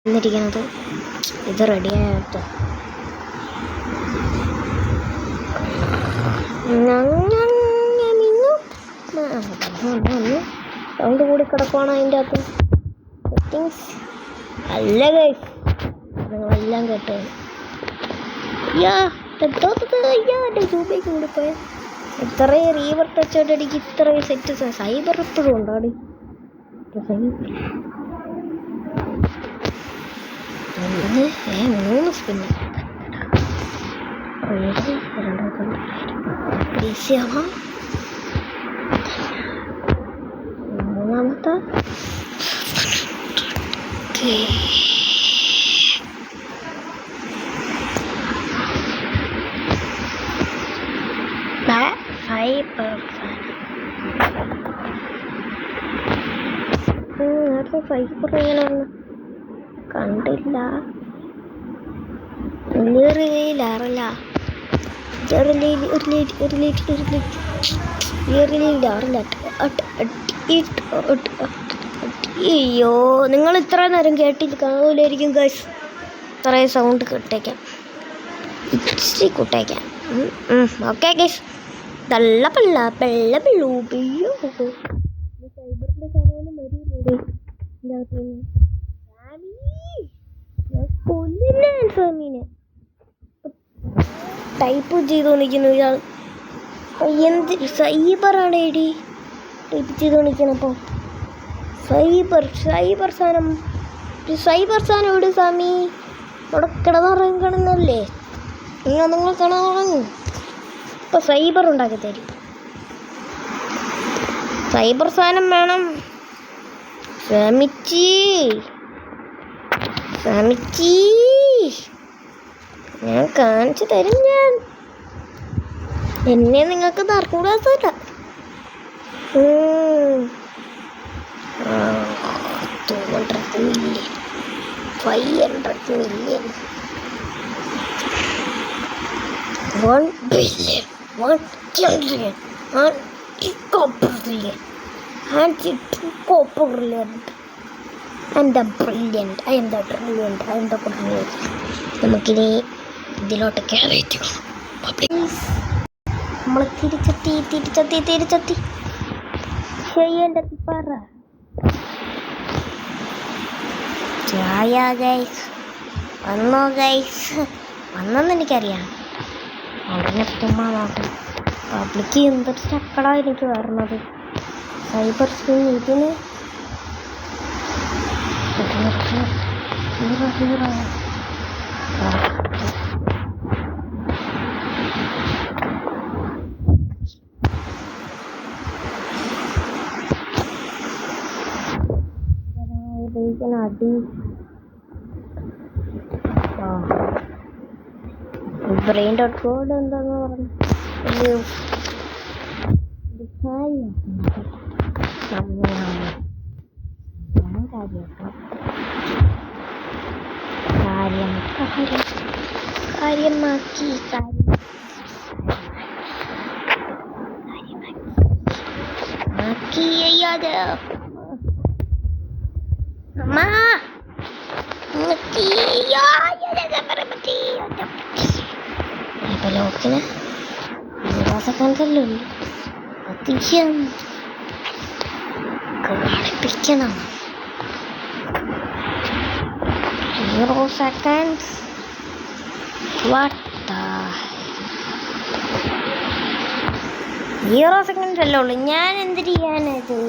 എന്നിരിക്കുന്നത് ഇത് റെഡിയായിട്ട് സൗണ്ട് കൂടി കിടക്കുവാണ് അതിൻ്റെ അകത്ത് സെറ്റിങ്സ് അല്ല ഗൈസ് നിങ്ങളെല്ലാം കേട്ടോ എൻ്റെ രൂപയ്ക്ക് കൂടി പോയ ഇത്രയും റീവർ ടച്ചോട്ട് അടിക്ക് ഇത്രയും സെറ്റ് സൈബർ എപ്പോഴും ഉണ്ടാടി മൂന്ന് സ്പിന്ന് മൂന്നാമത്തെ നേരത്തെ ഫൈബർ ഇങ്ങനെ വന്ന് കണ്ടില്ല അറിയില്ല അയ്യോ നിങ്ങൾ ഇത്ര നേരം കേട്ടിട്ട് കാണൂലായിരിക്കും ഗൈസ് ഇത്രയും സൗണ്ട് കിട്ടേക്കാം ഇച്ചിരി കൂട്ടേക്കാം ഓക്കെ ഗൈസ് സൈബറിൻ്റെ സാധനം വരൂലേ ഫാമീനെ ടൈപ്പ് ചെയ്തോണ്ടിരിക്കുന്നു ഇയാൾ എന്ത് സൈബറാണ് എടി ടൈപ്പ് ചെയ്തോണ്ടിരിക്കണപ്പോൾ സൈബർ സാധനം ഇവിടെ സ്വാമി അവിടെ കിടന്നല്ലേ നിങ്ങൾ കിടന്നുറങ്ങും ഇപ്പം സൈബർ ഉണ്ടാക്കി തരും സൈബർ സാധനം വേണം സ്വാമിച്ചി ഞാൻ കാണിച്ചു തരും ഞാൻ എന്നെ നിങ്ങൾക്ക് നടക്കൂടാത്തല്ല 200 million 500 million 1 billion 1 trillion copper brilliant copper brilliant and the brilliant I am the brilliant നമുക്കിനി ഇതിലോട്ട് കയറിയിട്ട് നമ്മൾ തിരിച്ചെത്തി ചെയ്യേണ്ട പറ ചായ ഗൈസ് വന്നോ ഗൈസ് വന്നെന്ന് എനിക്കറിയാം അവിടെ ചുമ്മാ നോക്കാം പബ്ലിക്ക് എന്തൊരു ചക്കടാ എനിക്ക് വരണത് സൈബർ സ്ക്രീൻ ഇതിന് അടി brain.code എന്താന്ന് പറഞ്ഞു കാര്യമാക്കി ചെയ്യാതെ അമ്മ ഇപ്പൊ ലോക്കിന് 20 സെക്കൻഡല്ലേ ഉള്ളൂ അധികം കളിപ്പിക്കണം 0 seconds what the 0 seconds അല്ലേ ഉള്ളൂ ഞാൻ എന്ത് ചെയ്യാനത്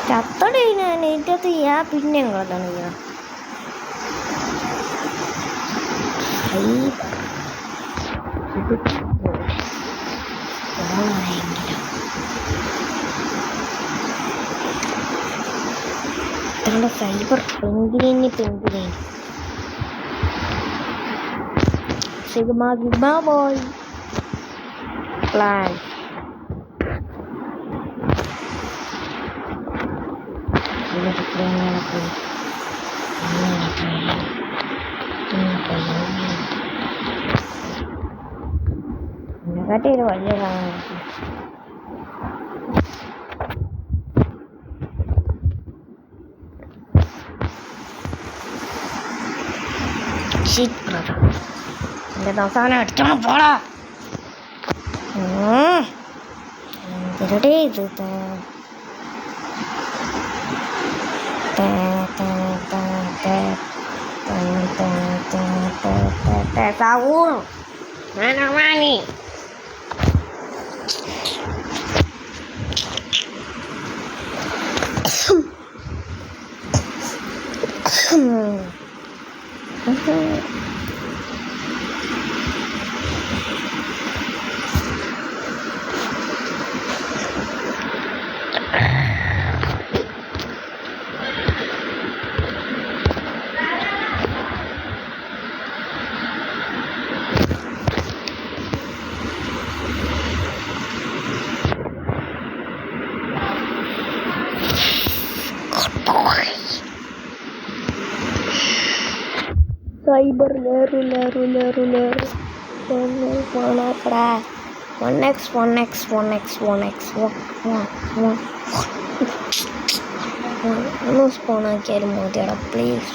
ചത്തടി ഞാൻ ഏറ്റത്ത് പിന്നെ കളതാണ് ഞാൻ സൈബർ പെൻഗിനെ സിഗ്മ ബോയ് പ്ലാൻ ഇതിനെക്കാട്ടി ഒരു വലിയ സാധനം എൻ്റെ അവസാനം അടിച്ചോണം പോടാ. എന്തിരടേ ഇത് Saúl, mana mani? Cyber leru 1x ഒന്ന് സ്പോൺ ആക്കിയാലും മതിയടാ പ്ലീസ്.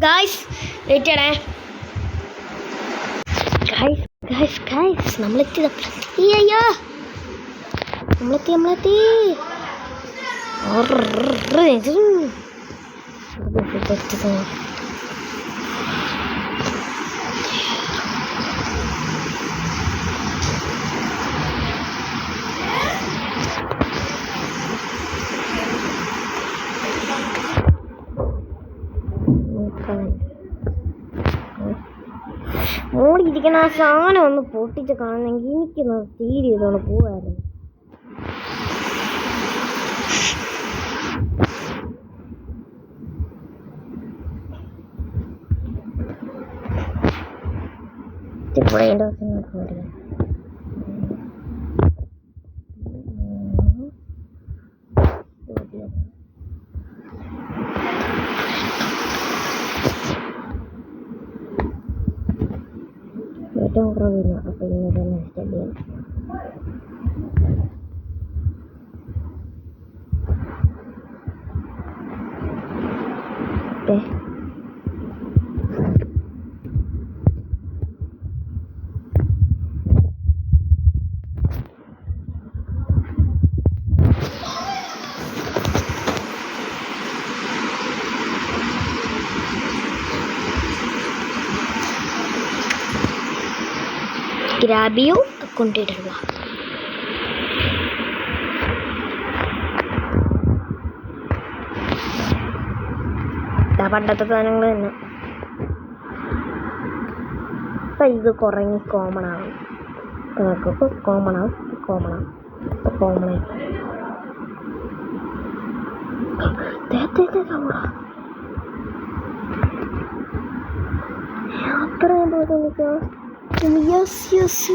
ഗായ്സ് വെയിറ്റ് ചെയ്യണേ. ഗായ്സ് നമ്മളെത്തി. മോളിരിക്കണ ആ സാധനം ഒന്ന് പൊട്ടിച്ച് കാണുന്നെങ്കിൽ എനിക്കൊന്ന് തീരെ ഇതോടെ പോവായിരുന്നു. ഇപ്പോഴേണ്ട ഏറ്റവും കുറവില്ല. അപ്പോൾ ഇങ്ങനെ തന്നെ സ്റ്റാർട്ട് ചെയ്യാം. ഓക്കെ, ഗ്രാബിയോ കൊണ്ടിടുക. പണ്ടത്തെ സാധനങ്ങൾ തന്നെ. അപ്പം ഇത് കുറഞ്ഞ് കോമൺ ആവും. നിങ്ങൾക്ക് കോമൺ ആവും. അത്രയും തോന്നിക്കാം. യെസ്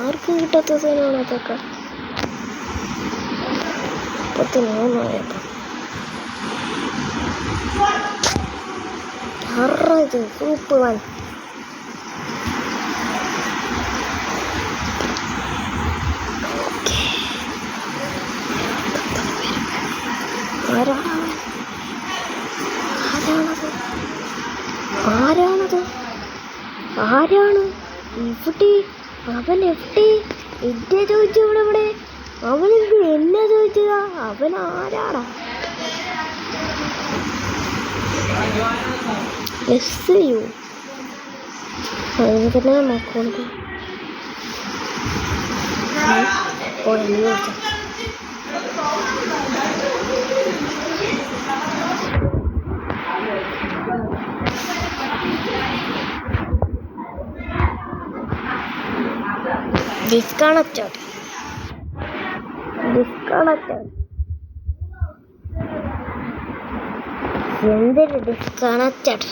ആർക്കും കിട്ടാത്ത സാധനമാണ് അതൊക്കെ. 33 ഇത് സൂപ്പർ വൺ. ആരാണ് ഇവിടെ? അവൻ എവിടെ? എന്നെ ചോദിച്ചു ഇവിടെ. അവനെന്ത് എന്നെ ചോദിച്ചതാ? അവൻ ആരാടാ? എസ്യു അതിന് തന്നെ നോക്കോണ്ട് disconnected. എന്തൊരു ഡിസ്കണക്റ്റഡ്?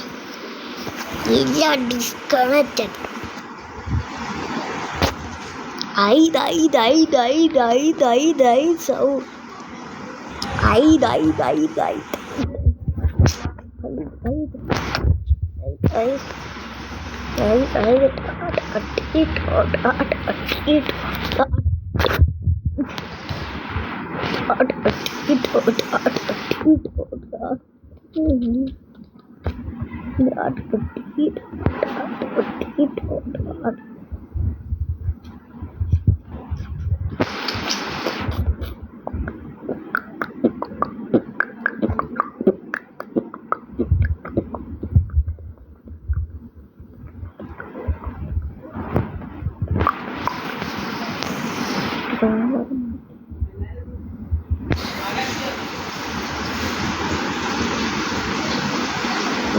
ഇല്ല, ഡിസ്കണക്റ്റഡ്.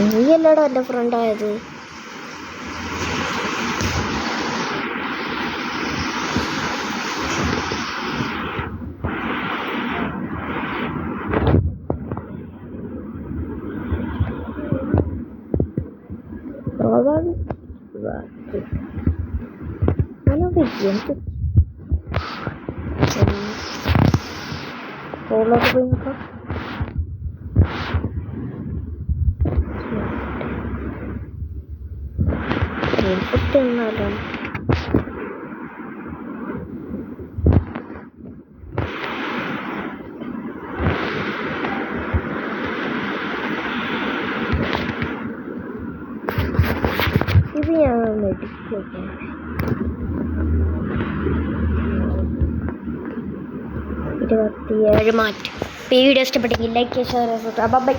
നീയല്ലടാ എൻ്റെ ഫ്രണ്ടായത്. എന്നാലും ഇത് ഞാൻ മെഡിക്കൽ 27 മാറ്റ്. വീഡിയോ ഇഷ്ടപ്പെട്ടെങ്കിൽ ലൈക്ക്, ഷെയർ, ബൈ.